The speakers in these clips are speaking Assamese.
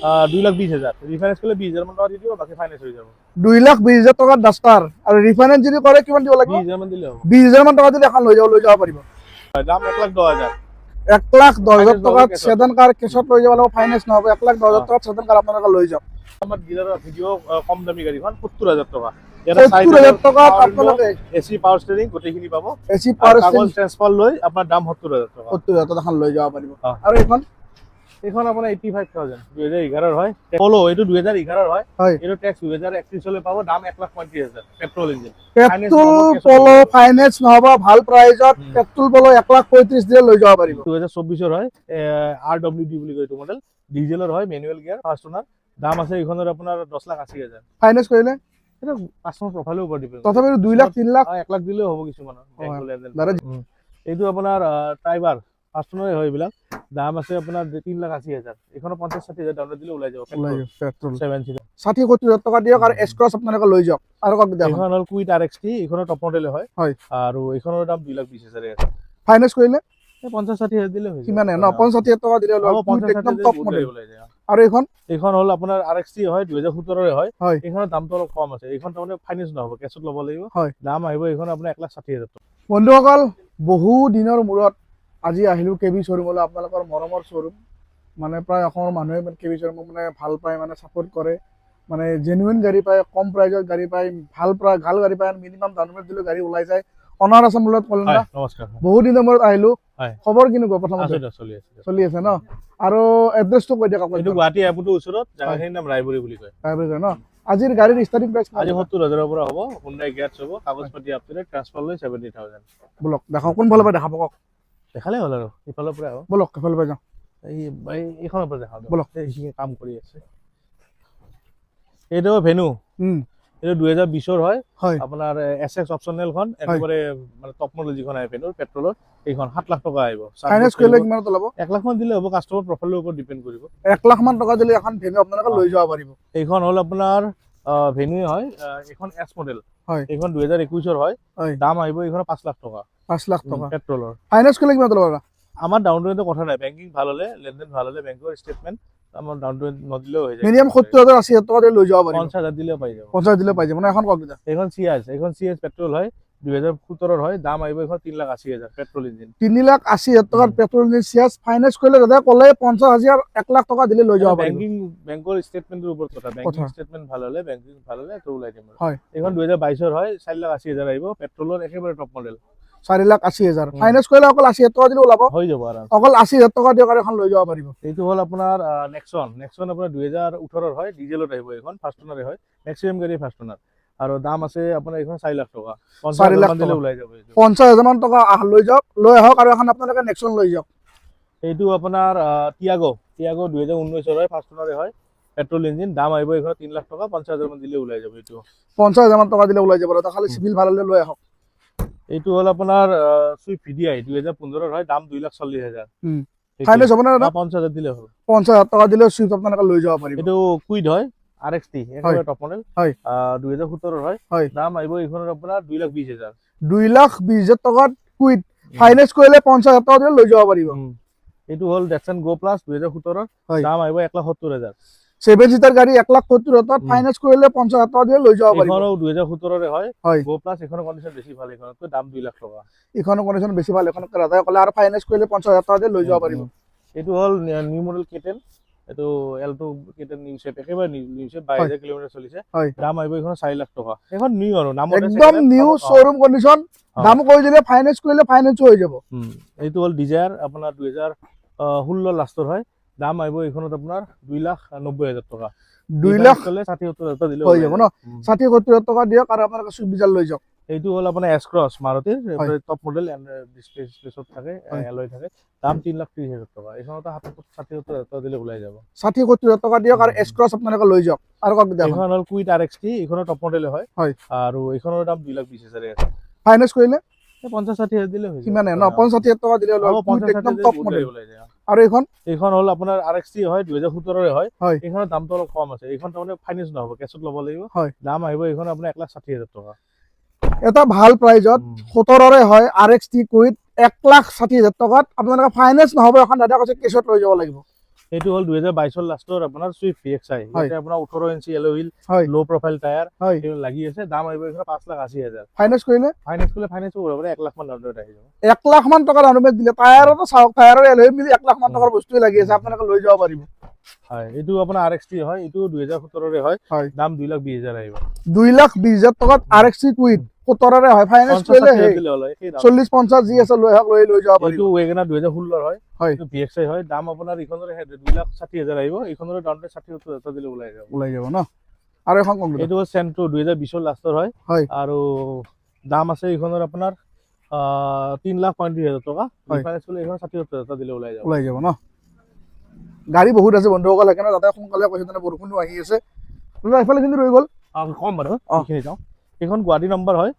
2,20,000 রিফাইন্যান্স করলে 20,000 মান টাকা দিয়ে দিব, বাকি ফাইন্যান্স হয়ে যাবে। 2,20,000 টাকা ডাস্টার আর রিফাইন্যান্স যদি করে কিমান দিব লাগিব? 20,000 মান দিলে হ'ব। 20,000 মান টাকা দিলে এখন লৈ যাব পাৰিব। দাম 1,10,000। 1,10,000 টাকাত সেদান কার কেছত লৈ যাব লাগিব, ফাইন্যান্স নহব। 1,10,000 টাকাত সেদান কার আপোনালোকে লৈ যাওক। আমার ডিলারের ভিডিও কম দামি গাড়ীখন 70,000 টাকা। 70,000 টাকাত আপোনালোকে এসি পাওয়ার স্টিয়ারিং গোটেইখিনি পাব। এসি পাওয়ার কাগজ ট্রান্সফার লৈ আপনার দাম 70,000 টাকা। 70,000 টাকা এখন লৈ যাব পাৰিব। আৰু এখন আপোনাৰ 85,000 2011 হয়। পলো এইটো 2011 হয়। এইটো ট্যাক্স 2031 চলে পাব, দাম 1,35,000 পেট্রোল ইঞ্জিন। পেট্রোল পলো ফাইন্যান্স নহব, ভাল প্রাইজত পেট্রোল পলো 1,35,000 দিয়ে লৈ যাব পাৰিব। 2024 হয়, RWD বুলি কয় এইটো মডেল। ডিজেলৰ হয়, ম্যানুয়াল গিয়াৰ, ফাৰ্স্ট ওনাৰ। দাম আছে এইখনৰ আপোনাৰ 10,80,000। ফাইন্যান্স কৰিলে এটা কাস্টমাৰ প্ৰফাইলৰ ওপৰত ডিপেন্ড। তথাপি 2 লাখ 3 লাখ 1 লাখ দিলেও হ'ব কিছুমানৰ বেংক লেনদেন। এইটো আপোনাৰ ট্ৰাইবাৰ ফাৰ্স্ট ওনাৰে হয় এইবিলাক। দাম আছে আপোনাৰ 3,80,000। এখনো 50-60,000 ডাউন দিলে ওলাই যাব পেট্রোল 7 সিটার। 60-70,000 টাকা দিয়ক আৰু এস ক্ৰস আপোনালোকে লৈ যাওক। আৰু কক দিয়া এখন হল কুইট RXT, এখনো টপ মডেলে হয়। আৰু এখনৰ দাম 2,20,000 আছে। ফাইন্যান্স কৰিলে 50-60,000 দিলে হৈ যাব। কিমানে ন 50,000 টাকা দিলে একদম টপ মডেল ওলাই যায়। আৰু এখন হল আপোনাৰ RXT হয়, 2017 হয়। এখনৰ দামটো অলপ কম আছে। এখন তাৰমানে ফাইন্যান্স নহব, কেছত ল'ব লাগিব। দাম আহিব এখন আপোনাৰ 1,60,000 টাকা। বন্ধুসকল, বহু দিনৰ মূৰত আজি আহিলো কেবি শ্বৰুমলৈ, আপোনালোকৰ মৰমৰ শ্বৰুম। মানে প্ৰায় অসমৰ মানুহে কেবি শ্বৰুমক মানে ভাল পায়, মানে সাপোৰ্ট কৰে। মানে জেনুইন গাড়ী পায়, কম প্ৰাইজত গাড়ী পায়, ভাল গাড়ী পায়, মিনিমাম ডাউন পেমেন্ট দিলে গাড়ী ওলাই যায়। অনাৰ আছাম মূলত কল না। নমস্কাৰ। বহু দিনৰ মূৰত আহিলো, খবৰ কেনেকুৱা? প্ৰথমতে চলি আছে ন? আৰু এড্ৰেছটো কৈ দিয়ক। এইটো গুৱাহাটী এয়াৰপোৰ্টৰ ওচৰত, জাগাখিনিৰ নাম ৰায়বৰী বুলি কয়। ৰায়বৰী ন? আজিৰ গাড়ীৰ ষ্টাৰ্টিং প্ৰাইস আজি 70,000 পৰা হ'ব। Hyundai Gears হ'ব, কাগজ পাতি আপ টু ডেট, ট্ৰান্সফাৰ লৈ 70,000। বলক দেখাও, কোনফালৰ পৰা দেখাব কওক। দেখালে হ'ল আৰু ইফালৰ পৰা হ'ব। বলক ইফালৰ পৰা যাওঁ। এইখনৰ পৰা দেখাও বলক। এইখিনি কাম কৰি আছে। এইটো ভেনু। এইটো 2020 হয়। আপোনাৰ SX অপচনেলখন একেবাৰে মানে টপ মডেল যিখন আহে ভেনুৰ পেট্ৰলৰ, এইখন 7 লাখ টকা আহিব। ফাইনান্স কৰিলে কিমান ল'ব? 1 লাখ মান দিলে হ'ব, কাস্টমাৰ প্ৰফাইলৰ ওপৰত ডিপেন্ড কৰিব। 1 লাখ মান টকা দিলে এখন ভেনু আপোনালোকে লৈ যাব পাৰিব। এইখন হ'ল আপোনাৰ ভেনু হয়, এখন S মডেল। এইখন 2021 হয়। দাম আহিব এইখন 5 লাখ টকা। 5 লাখ টকা পেট্ৰলৰ। ফাইনান্স কৰিলে কিমান ল'ব? আমাৰ ডাউন পেমেন্টৰ কথা নাই, বেংকিং ভাল হলে, লেনদেন ভাল হলে, বেংকৰ স্টেটমেন্ট আমাৰ ডাউন পেমেন্ট নদিলেও হৈ যায়। মিনিমাম 70,000-80,000 টকা দিয়ে লৈ যাব পাৰিব। 50,000 দিলেও পাই যাব। 50,000 দিলে পাই যাব। মানে এখন কক দিতা। এইখন CS পেট্ৰল হয়, 2017 হয়। দাম আহিব এইখন 3,80,000 পেট্ৰল ইঞ্জিন। 3,80,000 টকাৰ পেট্ৰল ইঞ্জিন CS ফাইনান্স কৰিলে দাদা ক'লে 50,000 1 লাখ টকা দিলে লৈ যাব পাৰিব। বেংকৰ স্টেটমেন্টৰ ওপৰত কথা, বেংকিং স্টেটমেন্ট ভাল হলে, বেংকিং ভাল হলে তো ওলাই দিম। এইখন 2022 হয়, 4,80,000 আহিব, পেট্ৰলৰ একেবাৰে টপ মডেল। 4,80,000 ফাইনান্স কৰিলে অকল 80,000 টকা দিলে ওলাব। হৈ যাব আৰাম। অকল 80,000 টকা দিয়ক আৰু এখন লৈ যাব পাৰিব। এইটো হ'ল আপোনাৰ নেক্সন আপোনাৰ 2018 হয়, ডিজেলত আহিব। এইখন ফাৰ্স্ট ওনাৰে হয়, মেক্সিমাম গাড়ী ফাৰ্স্ট ওনাৰ। আৰু দাম আছে আপোনাৰ এইখন 4 লাখ টকা। 4 লাখ দিলে ওলাই যাব। 50,000 মান টকা লৈ যাওক, লৈ আহক আৰু এখন আপোনালোকে নেক্সন লৈ যাওক। এইটো আপোনাৰ টিয়াগো 2019 হয়, ফাৰ্স্ট ওনাৰে হয়, পেট্ৰল ইঞ্জিন। দাম আহিব এইখন 3 লাখ টকা, 50,000 মান দিলে ওলাই যাব। এইটো 50,000 মান টকা দিলে ওলাই যাব। দাদা খালি সিভিল ভাল হলে লৈ আহক। এইটো হ'ল আপোনাৰ সুইফট VDI 2015 হয়, দাম 2,40,000। ফাইনান্স হ'ব না দাদা? 50,000 দিলে হ'ল। 50,000 টকা দিলে সুইফট আপোনালোকে লৈ যাব পাৰিব। এইটো কুইড হয়, RXT একেবাৰে টপ মডেল। 2017 হয়। দাম আহিব এইখনৰ আপোনাৰ 2,20,000। 2,20,000 টকাত কুইড ফাইনান্স কৰিলে 50,000 টকা দিলে লৈ যাব পাৰিব। এইটো হ'ল ডেটসন গো প্লাস 2017 দাম আহিব 1,70,000। 7 সিটাৰ গাড়ী 1,70,000 টকাত ফাইনান্স কৰিলে 50,000 টকা দিলে লৈ যাব পাৰিব। এইখনো 2017 হয়, গো প্লাস। এখনৰ কন্ডিশন বেছি ভাল, এখনতকৈ দাম 2 লাখ টকা। এখনৰ কন্ডিশন বেছি ভাল, এখনক ৰাধাই ক'লে আৰু ফাইনান্স কৰিলে 50,000 টকা দিলে লৈ যাব পাৰিব। এইটো হ'ল নিউ মডেল কেটেন। এইটো L2 কেটেন নিউ শেপ, একেবাৰে নিউ শেপ, 22,000 কিলোমিটাৰ চলিছে। দাম আহিব এইখন 4 লাখ টকা। এখন নিউ আৰু নাম একদম নিউ শোৰুম কন্ডিশন। দাম কৈ দিলে ফাইনান্স কৰিলে ফাইনান্স হৈ যাব। এইটো হ'ল ডিজায়াৰ আপোনাৰ 2016 লাষ্টৰ হয়। দাম আহিব এইখনত আপোনাৰ 2,90,000 টকা। 2,60,000 টকা দিলে হৈ যাব ন? 60,000 টকা দিয়ক আৰু আপোনালোকে সুইফট ডিজায়াৰ লৈ যাওক। এইটো হ'ল আপোনাৰ S ক্ৰছ মাৰুতিৰ টপ মডেল, ডিসপ্লেত থাকে, এলয় থাকে। দাম 3,30,000 টকা। এইখনতো 60,000 টকা দিলে ওলাই যাব। 60,000 টকা দিয়ক আৰু S ক্ৰছ আপোনালোকে লৈ যাওক। আৰু কক দিয়ক। এইখন হ'ল কুইট RXT, এইখনৰ টপ মডেল হয়। আৰু এইখনৰ দাম 2,20,000 আছে। ফাইনান্স কৰিলে 50-60,000 দিলে হৈ যাব। কিমানে ন? 50,000 টকা দিলে একদম টপ মডেল ওলাই যায়। আৰু এইখন হ'ল আপোনাৰ RXT হয়, 2017 হয়। এইখনৰ দামটো অলপ কম আছে। এইখন তাৰমানে ফাইনান্স নহব, কেছত ল'ব লাগিব। দাম আহিব এইখন আপোনাৰ 1,60,000 টকা। এটা ভাল প্ৰাইজত 17ৰে হয়, RXT কুইট 1,60,000 টকাত আপোনালোকে ফাইনান্স নহব, এখন দাদা কৈছে কেছত লৈ যাব লাগিব। এইটো হ'ল 2022 লাষ্টৰ আপোনাৰ চুইফট VXI ইয়াতে আপোনাৰ 18 ইঞ্চি এলো হুইল হয় লো প্ৰফাইল টায়াৰ হয় লাগি আছে দাম আহিব এইখন 5,80,000 ফাইনেন্স কৰিলে ফাইনেন্স কৰিলে ফাইনেন্স কৰিব পাৰে 1 লাখ মান দামত আহি যাব 1 লাখ মান টকা ডাউন পেমেণ্ট দিলে টায়াৰতো চাওক টায়াৰৰ এলহি মিলি 1 লাখ মান টকাৰ বস্তুৱে লাগি আছে আপোনালোকে লৈ যাব পাৰিব হয় এইটো আপোনাৰ RX-T হয় এইটো 2017 ৰে হয় দাম 2,20,000 আহিব 2,20,000 টকাত RX-T কুইড 17 ৰে হয় ফাইনেন্স কৰিলে 40-50 যি আছে লৈ যাব পাৰিব এইটো WagonR 2016 হয় এইটো VXI হয় দাম আপোনাৰ ইখনৰ 2,60,000 আহিব ইখনৰ ডাউন পেমেণ্ট 60,000 দিলে ওলাই যাব ন আৰু এখন কম এইটো চেন্ট্ৰো 2020 লাষ্টৰ হয় আৰু দাম আছে ইখনৰ আপোনাৰ 3,35,000 টকা ৰিফাইনেন্স কৰিলে ইখন 60,000 দিলে ওলাই যাব ন গাড়ী বহুত আছে বন্ধুসকল সেইকাৰণে যাতে সোনকালে কৈছে তেনে বৰষুণো আহি আছে এইফালে কিন্তু ৰৈ গ'ল কম বাৰু এইখিনি যাওঁ এইখন গুৱাহাটী নম্বৰ হয়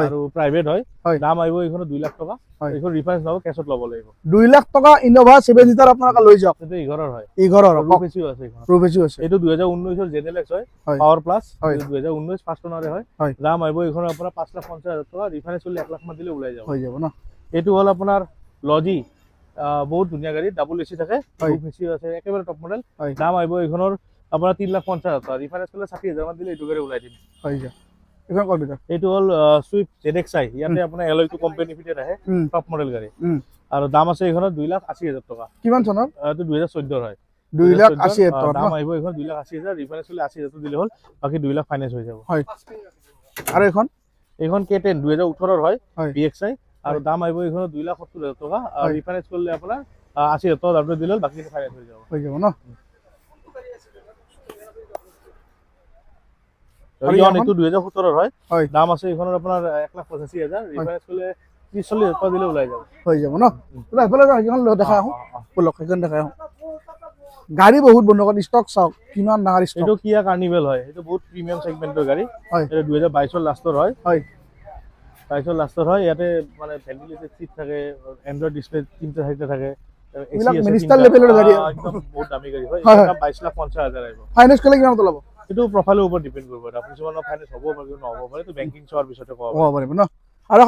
আৰু প্ৰাইভেট হয় দাম আহিব এইখন 2 লাখ টকা এইখন ৰিফাইনেন্স নহব কেছত ল'ব লাগিব 2 লাখ টকা ইনোভা 7 সিটাৰ আপোনালোকে লৈ যাওক এইটো ইঘৰৰ হয় প্ৰফেচিও আছে এইটো 2019 ৰ জেনেলেক্স হয় পাৱাৰ প্লাছ 2019 ফাৰ্ষ্ট ওনাৰে হয় দাম আহিব এইখন আপোনাৰ 5,50,000 টকা ৰিফাইনেন্স কৰিলে 1 লাখ মান দিলে ওলাই যাব ন এইটো হ'ল আপোনাৰ লজি বহুত ধুনীয়া গাড়ী ডাবল এচি থাকে প্ৰফেচিও আছে একেবাৰে টপ মডেল দাম আহিব এইখনৰ আপোনাৰ 3,50,000 টকা ৰিফাইনেন্স কৰিলে 60,000 মান দিলে এইটো গাড়ী ওলাই দিম এইটো হ'ল চুইফট ZXI ইয়াতে আপোনাৰ এলয়টো কোম্পানী ফিটেড আহে টপ মডেল গাড়ী আৰু দাম আছে এইখনৰ 2,80,000 টকা কিমান চনৰ এইটো 2014 হয় 2,80,000 টকা দাম আহিব এইখন 2,80,000 ৰিফাইনেন্স কৰিলে 80,000 দিলে হ'ল বাকি 2 লাখ ফাইনেন্স হৈ যাব আৰু এইখন K10 2018 হয় VXI আৰু দাম আহিব এইখন 2,70,000 টকা আৰু ৰিফাইনেন্স কৰিলে আপোনাৰ 80,000 টকা দাম দিলে হ'ল বাকি ফাইনেন্স হৈ যাব ন এইটো 2017 হয় দাম আছে এইখনৰ আপোনাৰ 1,85,000 ৰিফাইনেন্স কৰিলে 30-40,000 টকা দিলে ওলাই যাব ন এফালে এইখন দেখাই আহোঁ বলক সেইখন দেখাই আহোঁ গাড়ী বহুত বন্ধুসকল ষ্টক চাওক কিমান ডাঙৰ ষ্টক এইটো কিয়া কাৰ্নিভেল হয় এইটো বহুত প্ৰিমিয়াম সেগমেন্টৰ গাড়ী এটা 2022 লাষ্টৰ হয় 22 লাষ্টৰ হয় ইয়াতে মানে ভেন্টিলেটেড সিট থাকে এন্ড্ৰইড ডিসপ্লে 3টা সাইডে থাকে মিনিষ্টাৰ লেভেলৰ গাড়ী একদম বহুত দামী গাড়ী হয় এটা 22,50,000 আহিব ফাইনেন্স কৰিলে কিমান ল'ব এইটো প্ৰফাইলৰ ওপৰত ডিপেন্ড কৰিব এটা কিছুমানৰ ফাইনেন্স হ'ব পাৰে নহ'ব পাৰে তো বেংকিং চোৱাৰ পিছতে ক'ব পাৰিব ন আৰু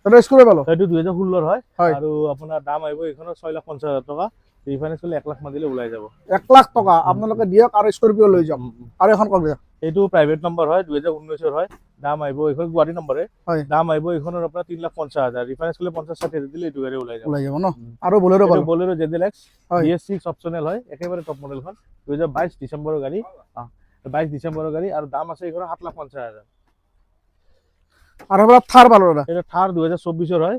এটা স্কুৰে পালো এইটো 2016 হয় আৰু আপোনাৰ দাম আহিব এইখনৰ 6,50,000 টকা ৰিফাইনেন্স কৰিলে 1 লাখ মান দিলে ওলাই যাব 1 লাখ টকা আপোনালোকে দিয়ক আৰু স্কৰপিঅ লৈ যাওক আৰু এখন কওক এইটো প্ৰাইভেট নম্বৰ হয় 2019 ৰ হয় দাম আহিব এইখন গুৱাহাটী নম্বৰে দাম আহিব এইখনৰ আপোনাৰ 3,50,000 ৰিফাইনেন্স কৰিলে 50-60,000 দিলে এইটো গাড়ী ওলাই যাব ন আৰু বলেৰো ZLX DS6 অপচনেল হয় একেবাৰে টপ মডেলখন 2022 ডিসেম্বৰৰ গাড়ী 22 ডিসেম্বৰৰ গাড়ী আৰু দাম আছে এইখনৰ 7,50,000 আৰু এবাৰ থাৰ পালো দাদা এটা থাৰ 2024 ৰ হয়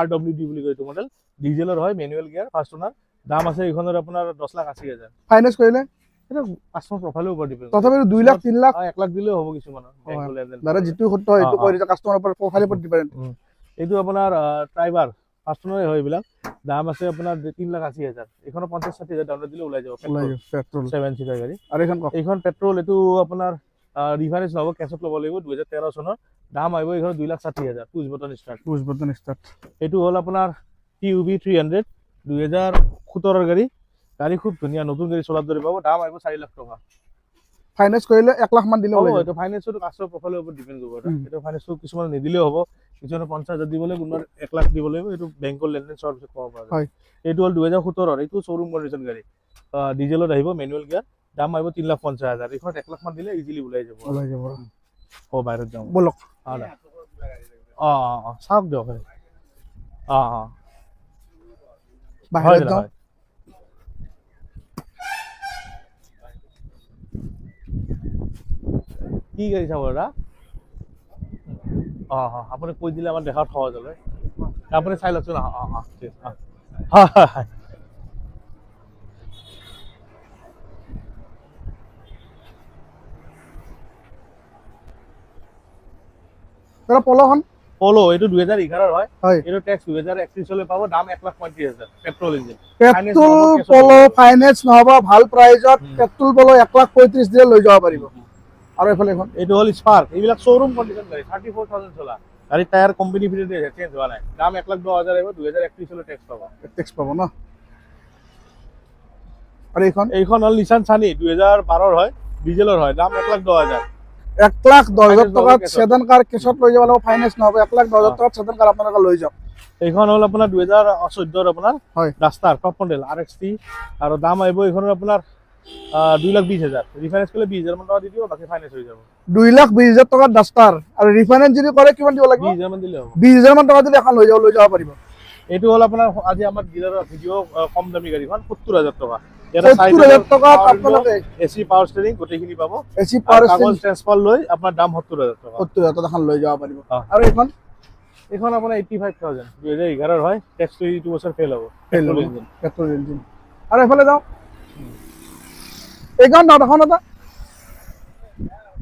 RWD বুলি কয় এইটো মডেল ডিজেলৰ হয় মেনুৱেল গিয়াৰ ফাৰ্ষ্ট ওনাৰ দাম আছে এইখনৰ আপোনাৰ 10,80,000 ফাইনেন্স কৰিলে এটা কাস্টমাৰ প্ৰফাইলৰ ওপৰত ডিপেন্ড তথাপি 2 লাখ 3 লাখ 1 লাখ দিলেও হ'ব কিছুমানৰ বেংক লেনদেন দাদা যিটো সত্য এইটো কৈ দিছে কাস্টমাৰৰ ওপৰত প্ৰফাইলৰ ওপৰত ডিপেন্ড এইটো আপোনাৰ ট্ৰাইবাৰ ফাৰ্ষ্ট ওনাৰে হয় এইবিলাক দাম আছে আপোনাৰ 3,80,000 এইখনৰ 50-60,000 ডাউন দিলে ওলাই যাব পেট্ৰল 7 সিটাৰ গাড়ী আৰু এইখন পেট্ৰল এইটো আপোনাৰ ৰিফাইনেন্স নহব কেছত ল'ব লাগিব 2013 চনৰ দাম আহিব এইখন 2,60,000 পুশ বটন ষ্টাৰ্ট এইটো হ'ল আপোনাৰ TUV 300 2017 ৰ গাড়ী খুব ধুনীয়া নতুন গাড়ী চলাত ধৰি পাব দাম আহিব 4 লাখ টকা ফাইনেন্স কৰিলে 1 লাখ মান দিলে হ'ব এইটো ফাইনেন্সটো কাস্টমাৰ প্ৰফাইলৰ ওপৰত ডিপেন্ড কৰিব এইটো ফাইনেন্সটো কিছুমান নিদিলেও হ'ব কিছুমানে 50,000 দিব লাগিব কোনোবাৰ 1 লাখ দিব লাগিব এইটো বেংকৰ লেনদেন চোৱাৰ পিছত ক'ব পৰা যায় এইটো হ'ল 2017 ৰ এইটো শ্বৰুম কণ্ডিশ্যন গাড়ী ডিজেলত আহিব মেনুৱেল গিয়াৰ দাম আহিব 3,50,000 এইখন 1 লাখ মান দিলে ইজিলি ওলাই যাব বাহিৰত যাওঁ বলক চাওক দিয়ক বাহিৰত যাওঁ কি গাড়ী চাব দাদা আপুনি কৈ দিলে আমাৰ দেখাত সহজ হ'লে আপুনি চাই লওকচোন ঠিক আছে পলো এইটো 2011 হয় এইটো ট্যাক্স 2031 লৈ পাব দাম 1,35,000 পেট্ৰল ইঞ্জিন পলো ফাইনেন্স নহব ভাল প্ৰাইজত পেট্ৰল পলো 1,35,000 দিলে লৈ যাব পাৰিব আৰু এফালে এখন এইটো হ'ল স্পাৰ্ক এইবিলাক শ্বৰুম কণ্ডিশ্যন গাড়ী 34,000 চলা গাড়ী টায়াৰ কোম্পানী ফিটেড চেঞ্জ হোৱা নাই দাম 1,10,000 আহিব 2031 লৈ ট্যাক্স পাব ন আৰু এইখন হ'ল নিছান চানি 2012 ৰ হয় ডিজেলৰ হয় দাম 1,10,000 1,10,000 টকাত সেদান কাৰ কেছত লৈ যাব লাগিব, ফাইনেন্স নহ'ব। 1,10,000 টকাত সেদান কাৰ আপোনালোকে লৈ যাওক। এইখন হ'ল আপোনাৰ 2014 আপোনাৰ হয় ডাষ্টাৰ টপ মডেল RXT আৰু দাম আহিব এইখনৰ আপোনাৰ 2,20,000 ৰিফাইনেন্স কৰিলে 20,000 মান টকা দি দিব, বাকী ফাইনেন্স হৈ যাব। 2,20,000 টকাত ডাষ্টাৰ আৰু ৰিফাইনেন্স যদি কৰে কিমান দিব লাগিব? 20,000 মান দিলে হ'ব। 20,000 মান টকা দিলে এখন লৈ যাব পাৰিব। এইটো হ'ল আপোনাৰ আজি আমাৰ ডিলাৰৰ ভিডিঅ' কম দামী গাড়ীখন 70,000 টকা। 70,000 টকাত আপোনালোকে AC পাৱাৰ ষ্টিয়াৰিং গোটেইখিনি পাব। AC পাৱাৰ কাগজ ট্ৰান্সফাৰ লৈ আপোনাৰ দাম 70,000 টকা। 70,000 টকা এখন লৈ যাব পাৰিব। অ। আৰু এইখন আপোনাৰ 85,000 2011 হয়, টেক্সটো 2 বছৰ ফেল হ'ব। Petrol engine. Petrol engine. আৰু এইফালে যাওঁ, এইখন এখন এটা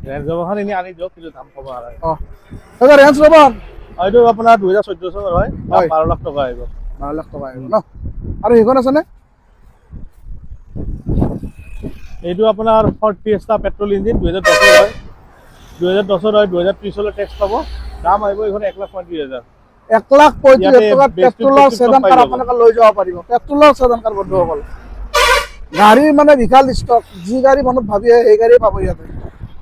ৰেঞ্জ ৰভাৰখন এনেই আনি দিয়ক, কিন্তু দাম কম আৰু এটা ৰেঞ্জ ৰভাৰ এইটো আপোনাৰ 2014 চনৰ হয়, 12 লাখ টকা আহিব। 12 লাখ টকা আহিব ন। আৰু সেইখন আছেনে? এইটো আপোনাৰ ফৰ্ড ফিয়েষ্টা পেট্ৰল ইঞ্জিন 2010 হয়, 2010 হয়, 2030 লৈ টেক্স পাব। দাম আহিব এইখন 1,35,000। 1,35,000 টকাত পেট্ৰলৰ সেদান কাৰ আপোনালোকে লৈ যাব পাৰিব। পেট্ৰলৰ সেদান কাৰ বন্ধুসকল, গাড়ী মানে বিশাল ষ্টক, যি গাড়ী মনত ভাবি আহে সেই গাড়ী পাব ইয়াতে।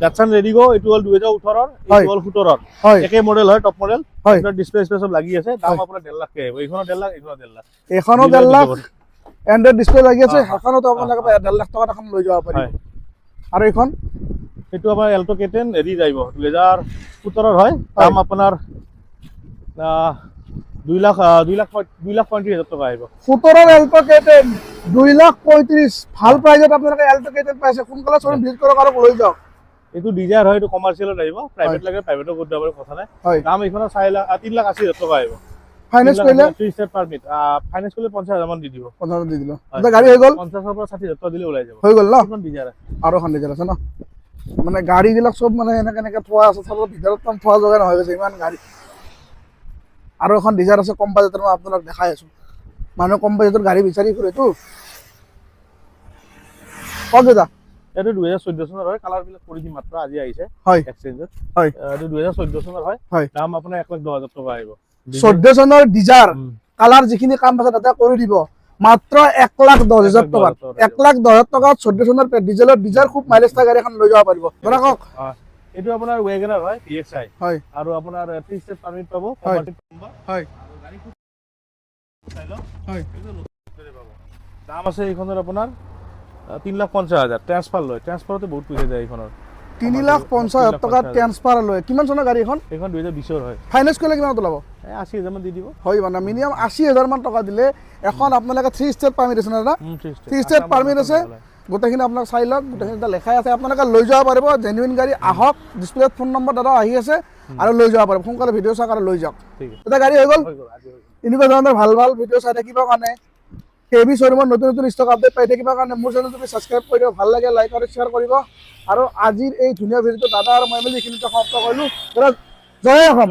ডাটছন ৰেডিগো এইটো হ'ল 2018, এইটো হ'ল 17। একে মডেল হয়, টপ মডেল। আপোনাৰ ডিসপ্লে সব লাগি আছে, দাম আপোনাৰ 1.5 লাখ আহিব। এইখনো 1.5 লাখ, এইখনো 1.5 লাখ। এখনো 1.5 লাখ এন্ড্ৰইড ডিসপ্লে লাগি আছে, সেইখনতো আপোনালোকে 1.5 লাখ টকাত এখন লৈ যাব পাৰিব। আৰু এইখন এইটো আপোনাৰ এল্টো K10 হেৰি আহিব 2017 হয়, দাম আপোনাৰ 2,35,000 টকা আহিব। 17 এল্টো K10 2,35,000 ভাল প্ৰাইজত আপোনালোকে এল্টো K10 পাইছে। সোনকালে চোন ভিজিট কৰক আৰু লৈ যাওক। এইটো ডিজায়াৰ হয়, এইটো কমাৰ্চিয়েলত আহিব, প্ৰাইভেট লাগে প্ৰাইভেটত কৰি দিব কথা নাই। দাম এইখনৰ 3,80,000 টকা আহিব। ফাইনেন্স কৰিলে 3 ষ্টেপ পাৰমিট, ফাইনেন্স কৰিলে 50,000 মান দি দিব। 50,000 দি দিল। এটা গাড়ী হৈ গ'ল, 50,000 পৰা 60,000 টকা দিলে ওলাই যাব। হৈ গ'ল ন। এখন ডিজায়াৰ আছে আৰু এখন ডিজায়াৰ আছে ন। মানে গাড়ীবিলাক চব মানে এনেকে থোৱা আছে, চব ভিতৰত থোৱা জগা নহয় গৈছে ইমান গাড়ী। আৰু এখন ডিজায়াৰ আছে কম বাজেটৰ, মই আপোনাক দেখাই আছো। মানুহ কম বাজেটৰ গাড়ী বিচাৰি ফুৰেতো। কওক দাদা, এইটো 2014 চনৰ হয়, কালাৰ বিলাক কৰি দিম মাত্ৰ, আজি আহিছে এক্সচেঞ্জত। এইটো 2014 চনৰ হয়, দাম আপোনাৰ 1,10,000 টকা আহিব। 14 চনৰ ডিজাৰ কালাৰ যিখিনি কাম আছে তাতে কৰি দিব, মাত্ৰ 1,10,000 টকাত। 1,10,000 টকাত 14 চনৰ ডিজেলৰ ডিজাৰ খুব মাইলেজ থকা গাড়ী এখন লৈ যাব পাৰিব। ধৰা কওক, এইটো আপোনাৰ ৱেগনাৰ হয়, PXI হয়, আৰু আপোনাৰ 3 ষ্টেপ পাৰমিট পাব। হয়, দাম আছে এইখনৰ আপোনাৰ 3,50,000 ট্ৰান্সফাৰ লয়, ট্ৰান্সফাৰতে বহুত পইচা যায় এইখনৰ। 3,50,000 টকাত ট্ৰান্সফাৰ লয়। কিমান চনৰ গাড়ী এখন? এইখন 2020 হয়। ফাইনেন্স কৰিলে কিমান ওলাব? 80,000 মান দি দিব। হয়, মানে মিনিমাম 80,000 মান টকা দিলে এখন আপোনালোকে 3 ষ্টেপ পাৰমিট আছে না দাদা? 3 ষ্টেপ পাৰমিট আছে, গোটেইখিনি আপোনাক চাই লওক, গোটেইখিনি লেখাই আছে, আপোনালোকে লৈ যাব পাৰিব। জেনুইন গাড়ী আহক, ডিছপ্লেত ফোন নম্বৰ দাদা আহি আছে, আৰু লৈ যাব পাৰিব। সোনকালে ভিডিঅ' চাওক আৰু লৈ যাওক। এটা গাড়ী হৈ গ'ল। এনেকুৱা ধৰণৰ ভাল ভাল ভিডিঅ' চাই থাকিবৰ কাৰণে, কেবি শ্বৰুমৰ নতুন নতুন ষ্টক আপডেট পাই থাকিবৰ কাৰণে মোৰ চেনেলটো তুমি ছাবস্ক্ৰাইব কৰি দিব। ভাল লাগে লাইক আৰু শ্বেয়াৰ কৰিব। আৰু আজিৰ এই ধুনীয়া ভিডিঅ'টো দাদা আৰু মই মিলি এইখিনিতে সমাপ্ত কৰিলোঁ। জয় অসম।